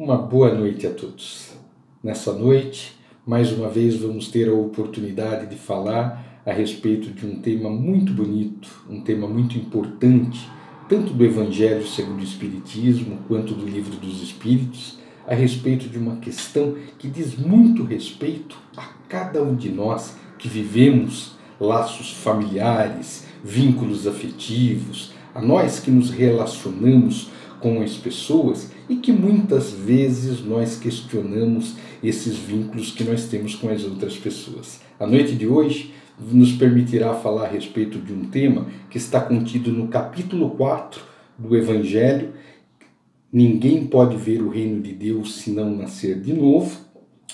Uma boa noite a todos. Nessa noite, mais uma vez vamos ter a oportunidade de falar a respeito de um tema muito bonito, um tema muito importante, tanto do Evangelho segundo o Espiritismo, quanto do Livro dos Espíritos, a respeito de uma questão que diz muito respeito a cada um de nós que vivemos laços familiares, vínculos afetivos, a nós que nos relacionamos com as pessoas e que muitas vezes nós questionamos esses vínculos que nós temos com as outras pessoas. A noite de hoje nos permitirá falar a respeito de um tema que está contido no capítulo 4 do Evangelho. Ninguém pode ver o reino de Deus se não nascer de novo.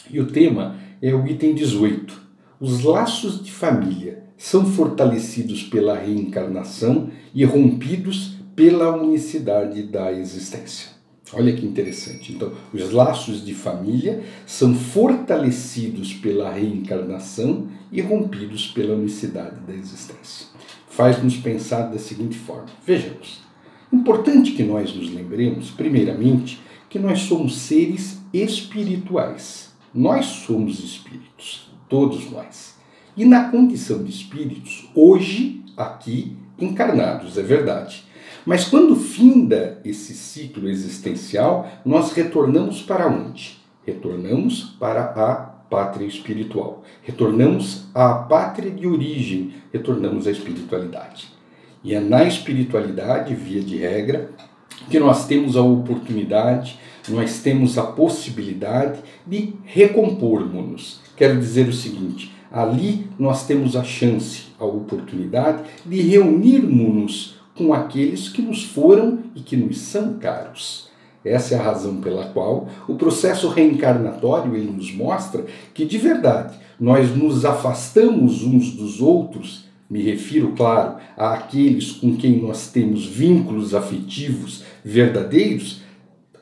E o tema é o item 18. Os laços de família são fortalecidos pela reencarnação e rompidos pela unicidade da existência. Olha que interessante. Então, os laços de família são fortalecidos pela reencarnação e rompidos pela unicidade da existência. Faz-nos pensar da seguinte forma. Vejamos. Importante que nós nos lembremos, primeiramente, que nós somos seres espirituais. Nós somos espíritos, todos nós. E na condição de espíritos, hoje, aqui, encarnados, é verdade. Mas quando finda esse ciclo existencial, nós retornamos para onde? Retornamos para a pátria espiritual. Retornamos à pátria de origem, retornamos à espiritualidade. E é na espiritualidade, via de regra, que nós temos a oportunidade, nós temos a possibilidade de recompormos-nos. Quero dizer o seguinte, ali nós temos a chance, a oportunidade de reunirmos-nos com aqueles que nos foram e que nos são caros. Essa é a razão pela qual o processo reencarnatório ele nos mostra que, de verdade, nós nos afastamos uns dos outros, me refiro, claro, àqueles com quem nós temos vínculos afetivos verdadeiros,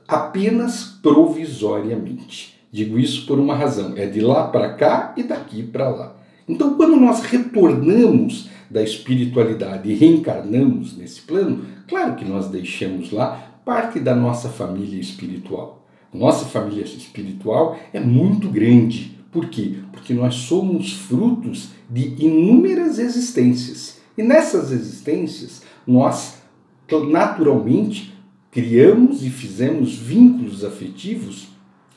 apenas provisoriamente. Digo isso por uma razão, é de lá para cá e daqui para lá. Então, quando nós retornamos da espiritualidade e reencarnamos nesse plano, claro que nós deixamos lá parte da nossa família espiritual. Nossa família espiritual é muito grande. Por quê? Porque nós somos frutos de inúmeras existências. E nessas existências, nós naturalmente criamos e fizemos vínculos afetivos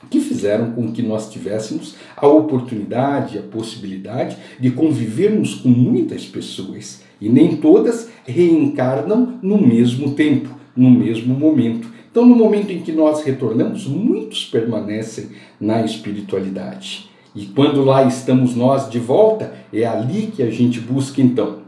que fizeram com que nós tivéssemos a oportunidade, a possibilidade de convivermos com muitas pessoas. E nem todas reencarnam no mesmo tempo, no mesmo momento. Então, no momento em que nós retornamos, muitos permanecem na espiritualidade. E quando lá estamos nós de volta, é ali que a gente busca, então,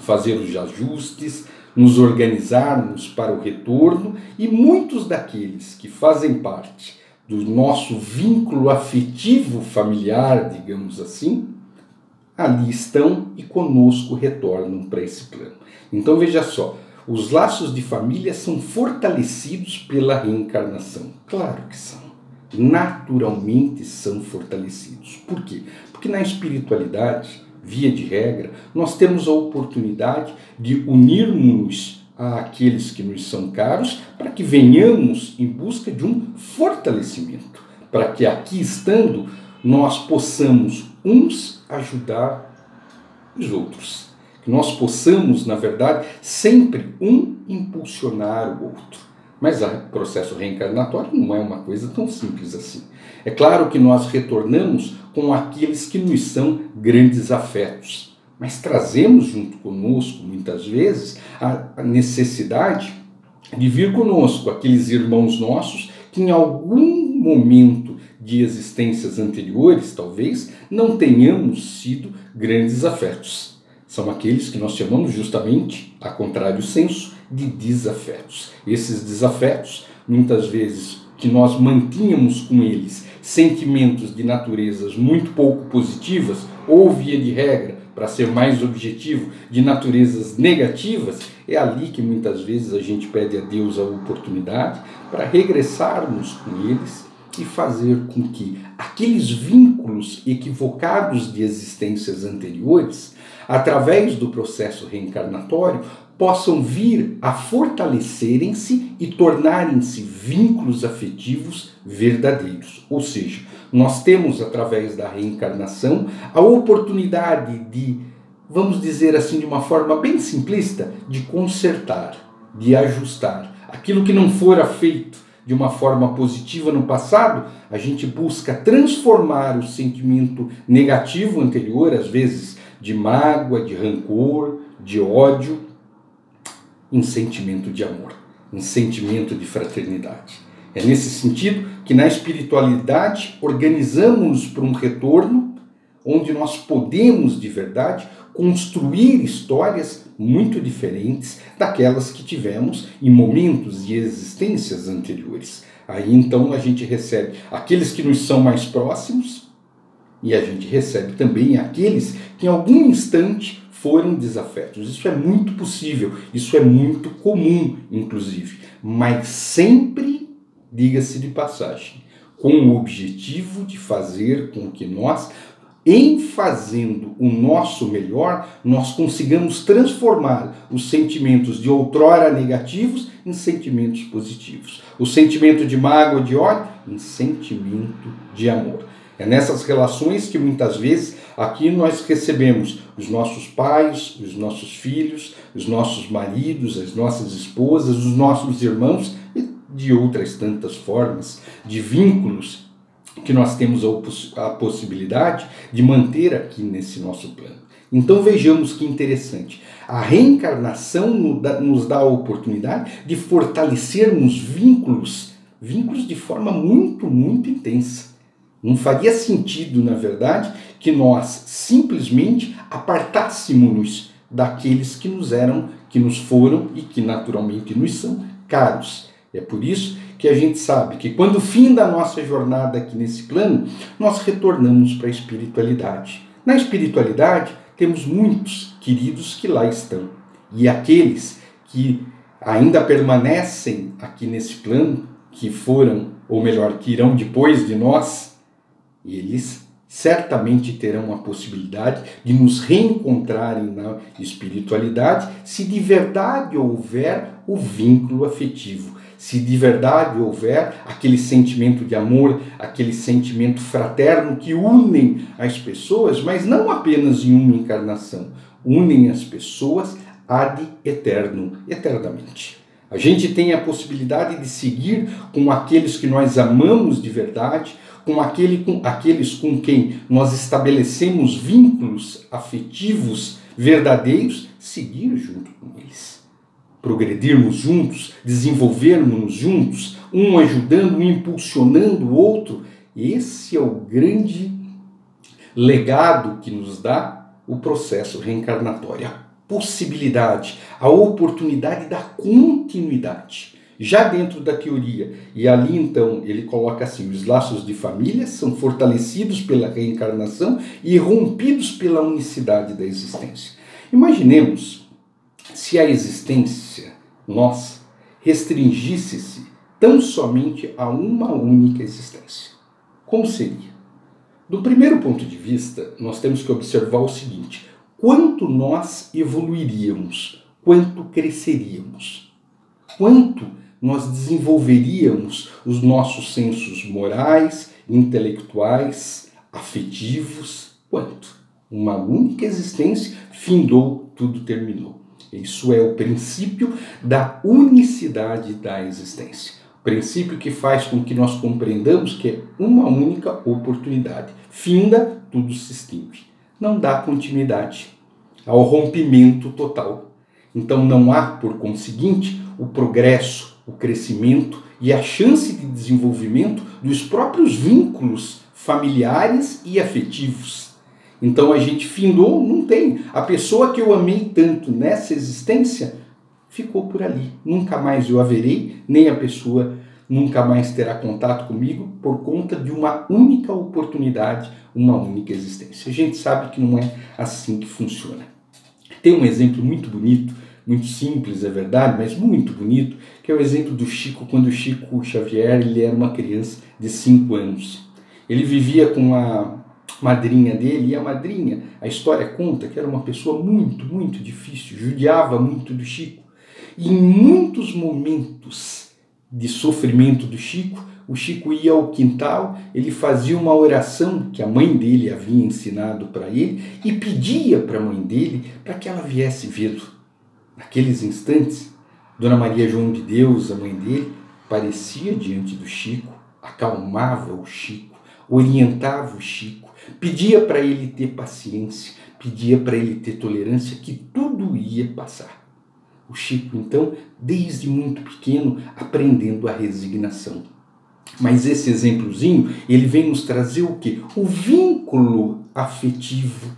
fazer os ajustes, nos organizarmos para o retorno, e muitos daqueles que fazem parte do nosso vínculo afetivo familiar, digamos assim, ali estão e conosco retornam para esse plano. Então veja só, os laços de família são fortalecidos pela reencarnação. Claro que são. Naturalmente são fortalecidos. Por quê? Porque na espiritualidade, via de regra, nós temos a oportunidade de unirmos àqueles que nos são caros, para que venhamos em busca de um fortalecimento, para que aqui estando nós possamos uns ajudar os outros, que nós possamos, na verdade, sempre um impulsionar o outro. Mas o processo reencarnatório não é uma coisa tão simples assim. É claro que nós retornamos com aqueles que nos são grandes afetos, mas trazemos junto conosco, muitas vezes, a necessidade de vir conosco aqueles irmãos nossos que em algum momento de existências anteriores, talvez, não tenhamos sido grandes afetos. São aqueles que nós chamamos justamente, a contrário senso, de desafetos. Esses desafetos, muitas vezes, que nós mantínhamos com eles sentimentos de naturezas muito pouco positivas, ou via de regra, para ser mais objetivo, de naturezas negativas, é ali que muitas vezes a gente pede a Deus a oportunidade para regressarmos com eles e fazer com que aqueles vínculos equivocados de existências anteriores, através do processo reencarnatório, possam vir a fortalecerem-se e tornarem-se vínculos afetivos verdadeiros. Ou seja, nós temos, através da reencarnação, a oportunidade de, vamos dizer assim de uma forma bem simplista, de consertar, de ajustar. Aquilo que não fora feito de uma forma positiva no passado, a gente busca transformar o sentimento negativo anterior, às vezes de mágoa, de rancor, de ódio, em sentimento de amor, em sentimento de fraternidade. É nesse sentido que na espiritualidade organizamos para um retorno onde nós podemos de verdade construir histórias muito diferentes daquelas que tivemos em momentos de existências anteriores. Aí então a gente recebe aqueles que nos são mais próximos e a gente recebe também aqueles que em algum instante foram desafetos. Isso é muito possível, isso é muito comum, inclusive, mas sempre, diga-se de passagem, com o objetivo de fazer com que nós, em fazendo o nosso melhor, nós consigamos transformar os sentimentos de outrora negativos em sentimentos positivos. O sentimento de mágoa, de ódio, em sentimento de amor. É nessas relações que muitas vezes aqui nós recebemos os nossos pais, os nossos filhos, os nossos maridos, as nossas esposas, os nossos irmãos e de outras tantas formas de vínculos que nós temos a possibilidade de manter aqui nesse nosso plano. Então vejamos que interessante. A reencarnação nos dá a oportunidade de fortalecermos vínculos de forma muito, muito intensa. Não faria sentido, na verdade, que nós simplesmente apartássemos-nos daqueles que nos foram e que naturalmente nos são caros. É por isso que a gente sabe que quando o fim da nossa jornada aqui nesse plano, nós retornamos para a espiritualidade. Na espiritualidade, temos muitos queridos que lá estão. E aqueles que ainda permanecem aqui nesse plano, que foram, ou melhor, que irão depois de nós, eles certamente terão a possibilidade de nos reencontrarem na espiritualidade se de verdade houver o vínculo afetivo, se de verdade houver aquele sentimento de amor, aquele sentimento fraterno que unem as pessoas, mas não apenas em uma encarnação, unem as pessoas ad eterno, eternamente. A gente tem a possibilidade de seguir com aqueles que nós amamos de verdade, com aqueles com quem nós estabelecemos vínculos afetivos verdadeiros, seguir junto com eles. Progredirmos juntos, desenvolvermos juntos, um ajudando, um impulsionando o outro. Esse é o grande legado que nos dá o processo reencarnatório. A possibilidade, a oportunidade da continuidade. Já dentro da teoria, e ali então ele coloca assim, os laços de família são fortalecidos pela reencarnação e rompidos pela unicidade da existência. Imaginemos se a existência nossa restringisse-se tão somente a uma única existência. Como seria? Do primeiro ponto de vista, nós temos que observar o seguinte, quanto nós evoluiríamos, quanto cresceríamos, quanto nós desenvolveríamos os nossos sensos morais, intelectuais, afetivos. Quanto? Uma única existência, findou, tudo terminou. Isso é o princípio da unicidade da existência. O princípio que faz com que nós compreendamos que é uma única oportunidade. Finda, tudo se extingue. Não dá continuidade ao rompimento total. Então não há, por conseguinte, o progresso, o crescimento e a chance de desenvolvimento dos próprios vínculos familiares e afetivos. Então a gente findou, não tem. A pessoa que eu amei tanto nessa existência ficou por ali. Nunca mais eu a verei, nem a pessoa nunca mais terá contato comigo por conta de uma única oportunidade, uma única existência. A gente sabe que não é assim que funciona. Tem um exemplo muito bonito muito simples, é verdade, mas muito bonito, que é o exemplo do Chico, quando o Chico Xavier ele era uma criança de 5 anos. Ele vivia com a madrinha dele, e a madrinha, a história conta que era uma pessoa muito, muito difícil, judiava muito do Chico. E em muitos momentos de sofrimento do Chico, o Chico ia ao quintal, ele fazia uma oração que a mãe dele havia ensinado para ele e pedia para a mãe dele para que ela viesse vê-lo. Naqueles instantes, Dona Maria João de Deus, a mãe dele, aparecia diante do Chico, acalmava o Chico, orientava o Chico, pedia para ele ter paciência, pedia para ele ter tolerância, que tudo ia passar. O Chico, então, desde muito pequeno, aprendendo a resignação. Mas esse exemplozinho, ele vem nos trazer o quê? O vínculo afetivo.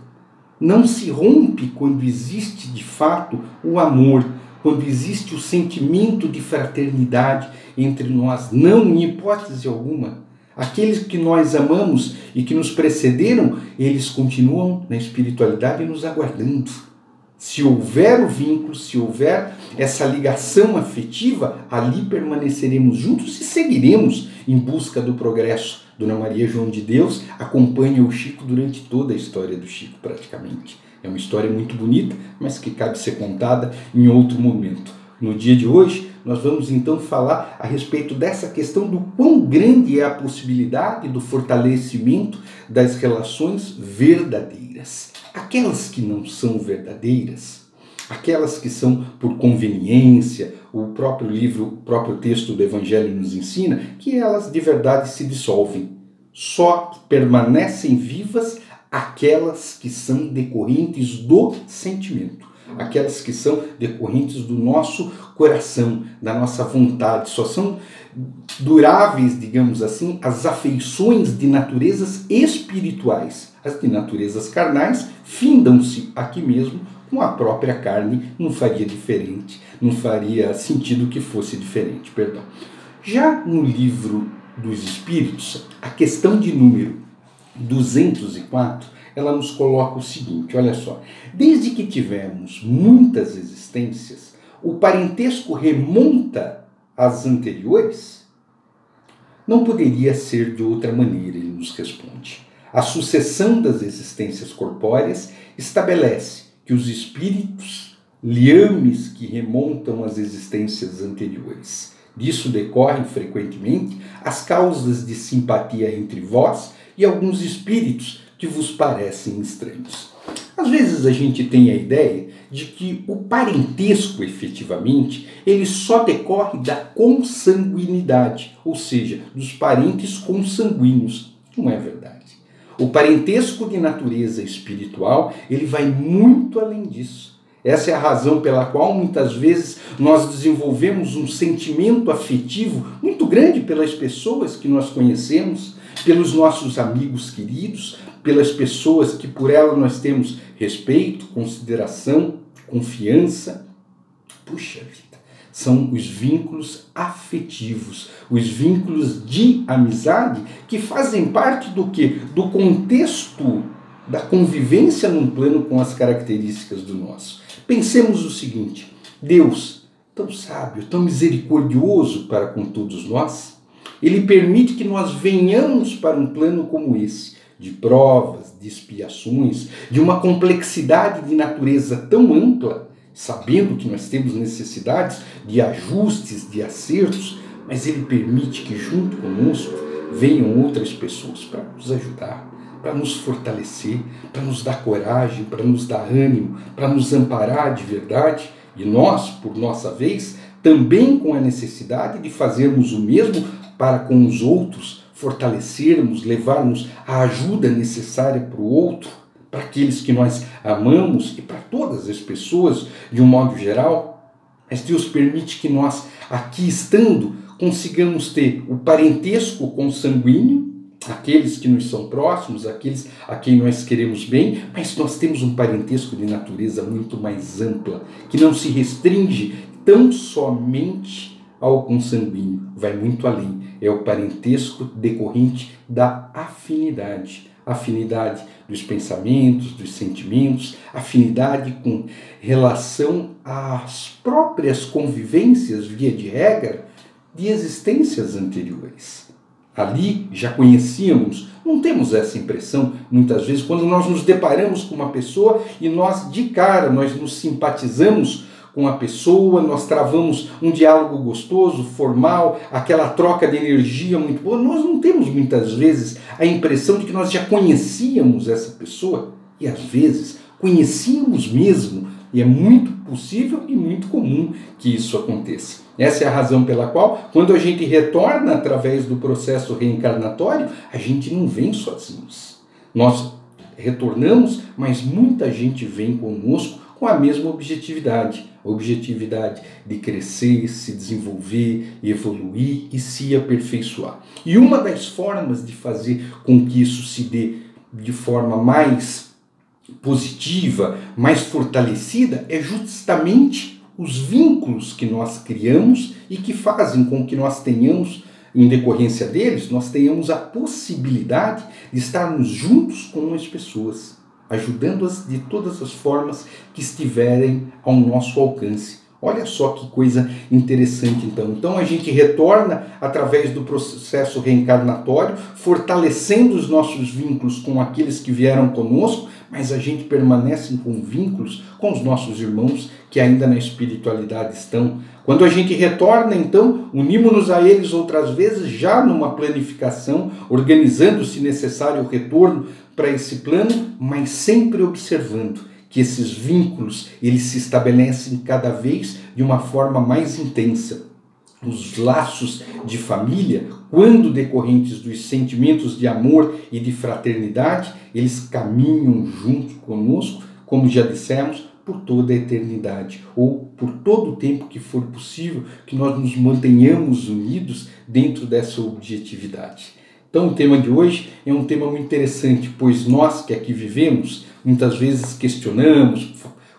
Não se rompe quando existe, de fato, o amor, quando existe o sentimento de fraternidade entre nós. Não, em hipótese alguma. Aqueles que nós amamos e que nos precederam, eles continuam na espiritualidade nos aguardando. Se houver o vínculo, se houver essa ligação afetiva, ali permaneceremos juntos e seguiremos em busca do progresso. Dona Maria João de Deus acompanha o Chico durante toda a história do Chico, praticamente. É uma história muito bonita, mas que cabe ser contada em outro momento. No dia de hoje, nós vamos então falar a respeito dessa questão do quão grande é a possibilidade do fortalecimento das relações verdadeiras. Aquelas que não são verdadeiras, aquelas que são por conveniência, o próprio livro, o próprio texto do Evangelho nos ensina que elas de verdade se dissolvem. Só permanecem vivas aquelas que são decorrentes do sentimento, aquelas que são decorrentes do nosso coração, da nossa vontade. Só são duráveis, digamos assim, as afeições de naturezas espirituais. As de naturezas carnais findam-se aqui mesmo com a própria carne, não faria diferente, não faria sentido que fosse diferente, perdão. Já no livro dos Espíritos, a questão de número 204, ela nos coloca o seguinte, olha só, desde que tivemos muitas existências, o parentesco remonta às anteriores? Não poderia ser de outra maneira, ele nos responde. A sucessão das existências corpóreas estabelece que os espíritos, liames que remontam às existências anteriores. Disso decorrem frequentemente as causas de simpatia entre vós e alguns espíritos que vos parecem estranhos. Às vezes a gente tem a ideia de que o parentesco, efetivamente, ele só decorre da consanguinidade, ou seja, dos parentes consanguíneos. Não é verdade. O parentesco de natureza espiritual, ele vai muito além disso. Essa é a razão pela qual muitas vezes nós desenvolvemos um sentimento afetivo muito grande pelas pessoas que nós conhecemos, pelos nossos amigos queridos, pelas pessoas que por elas nós temos respeito, consideração, confiança. Puxa vida, são os vínculos afetivos, os vínculos de amizade que fazem parte do quê? Do contexto da convivência num plano com as características do nosso. Pensemos o seguinte, Deus, tão sábio, tão misericordioso para com todos nós, ele permite que nós venhamos para um plano como esse, de provas, de expiações, de uma complexidade de natureza tão ampla, sabendo que nós temos necessidades de ajustes, de acertos, mas ele permite que junto conosco venham outras pessoas para nos ajudar, para nos fortalecer, para nos dar coragem, para nos dar ânimo, para nos amparar de verdade, e nós, por nossa vez, também com a necessidade de fazermos o mesmo para com os outros, fortalecermos, levarmos a ajuda necessária para o outro, para aqueles que nós amamos e para todas as pessoas de um modo geral. Mas Deus permite que nós, aqui estando, consigamos ter o parentesco consanguíneo, aqueles que nos são próximos, aqueles a quem nós queremos bem, mas nós temos um parentesco de natureza muito mais ampla, que não se restringe tão somente ao consanguíneo, vai muito além. É o parentesco decorrente da afinidade. afinidade dos pensamentos, dos sentimentos, afinidade com relação às próprias convivências, via de regra, de existências anteriores. Ali já conhecíamos, não temos essa impressão muitas vezes quando nós nos deparamos com uma pessoa e nós de cara nós nos simpatizamos com a pessoa, nós travamos um diálogo gostoso, formal, aquela troca de energia muito boa. Nós não temos muitas vezes a impressão de que nós já conhecíamos essa pessoa e às vezes conhecíamos mesmo, e é muito possível e muito comum que isso aconteça. Essa é a razão pela qual, quando a gente retorna através do processo reencarnatório, a gente não vem sozinhos. Nós retornamos, mas muita gente vem conosco com a mesma objetividade. A objetividade de crescer, se desenvolver, evoluir e se aperfeiçoar. E uma das formas de fazer com que isso se dê de forma mais positiva, mais fortalecida, é justamente os vínculos que nós criamos e que fazem com que nós tenhamos, em decorrência deles, nós tenhamos a possibilidade de estarmos juntos com as pessoas, ajudando-as de todas as formas que estiverem ao nosso alcance. Olha só que coisa interessante então. Então a gente retorna através do processo reencarnatório, fortalecendo os nossos vínculos com aqueles que vieram conosco, mas a gente permanece com vínculos com os nossos irmãos que ainda na espiritualidade estão. Quando a gente retorna, então, unimos-nos a eles outras vezes, já numa planificação, organizando, se necessário, o retorno para esse plano, mas sempre observando que esses vínculos eles se estabelecem cada vez de uma forma mais intensa. Os laços de família, quando decorrentes dos sentimentos de amor e de fraternidade, eles caminham junto conosco, como já dissemos, por toda a eternidade, ou por todo o tempo que for possível, que nós nos mantenhamos unidos dentro dessa objetividade. Então o tema de hoje é um tema muito interessante, pois nós que aqui vivemos, muitas vezes questionamos,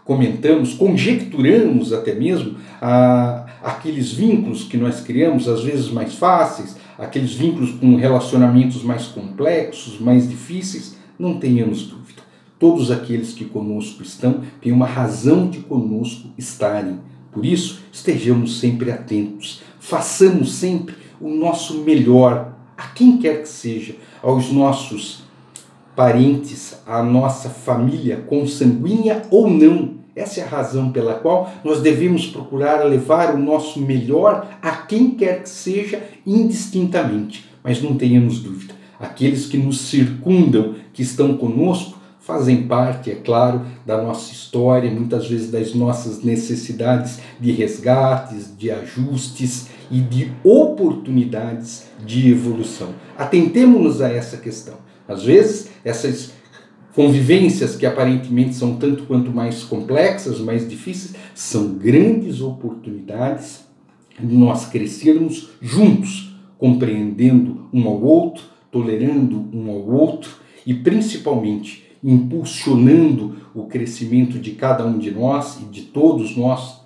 comentamos, conjecturamos até mesmo aqueles vínculos que nós criamos, às vezes mais fáceis, aqueles vínculos com relacionamentos mais complexos, mais difíceis. Não tenhamos dúvida. Todos aqueles que conosco estão têm uma razão de conosco estarem. Por isso, estejamos sempre atentos. Façamos sempre o nosso melhor, a quem quer que seja, aos nossos parentes, à nossa família, consanguínea ou não. Essa é a razão pela qual nós devemos procurar levar o nosso melhor a quem quer que seja, indistintamente. Mas não tenhamos dúvida, aqueles que nos circundam, que estão conosco, fazem parte, é claro, da nossa história, muitas vezes das nossas necessidades de resgates, de ajustes e de oportunidades de evolução. Atentemo-nos a essa questão. Às vezes, essas convivências que aparentemente são tanto quanto mais complexas, mais difíceis, são grandes oportunidades de nós crescermos juntos, compreendendo um ao outro, tolerando um ao outro e principalmente impulsionando o crescimento de cada um de nós e de todos nós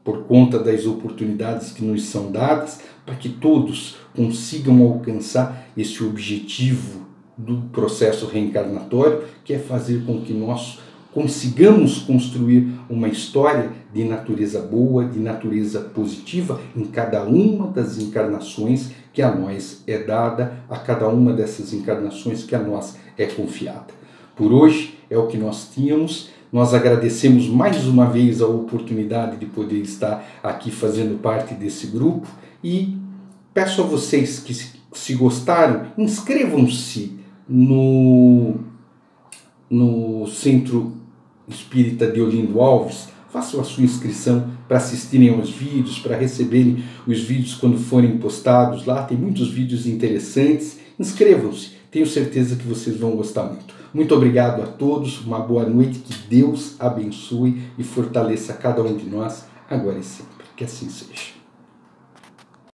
por conta das oportunidades que nos são dadas, para que todos consigam alcançar esse objetivo do processo reencarnatório, que é fazer com que nós consigamos construir uma história de natureza boa, de natureza positiva em cada uma das encarnações que a nós é dada, a cada uma dessas encarnações que a nós é confiada. Por hoje é o que nós tínhamos. Nós agradecemos mais uma vez a oportunidade de poder estar aqui fazendo parte desse grupo e peço a vocês que, se gostaram, inscrevam-se no Centro Espírita de Olindo Alves, façam a sua inscrição para assistirem aos vídeos, para receberem os vídeos quando forem postados lá. Tem muitos vídeos interessantes. Inscrevam-se, tenho certeza que vocês vão gostar muito. Muito obrigado a todos, uma boa noite, que Deus abençoe e fortaleça cada um de nós, agora e sempre. Que assim seja.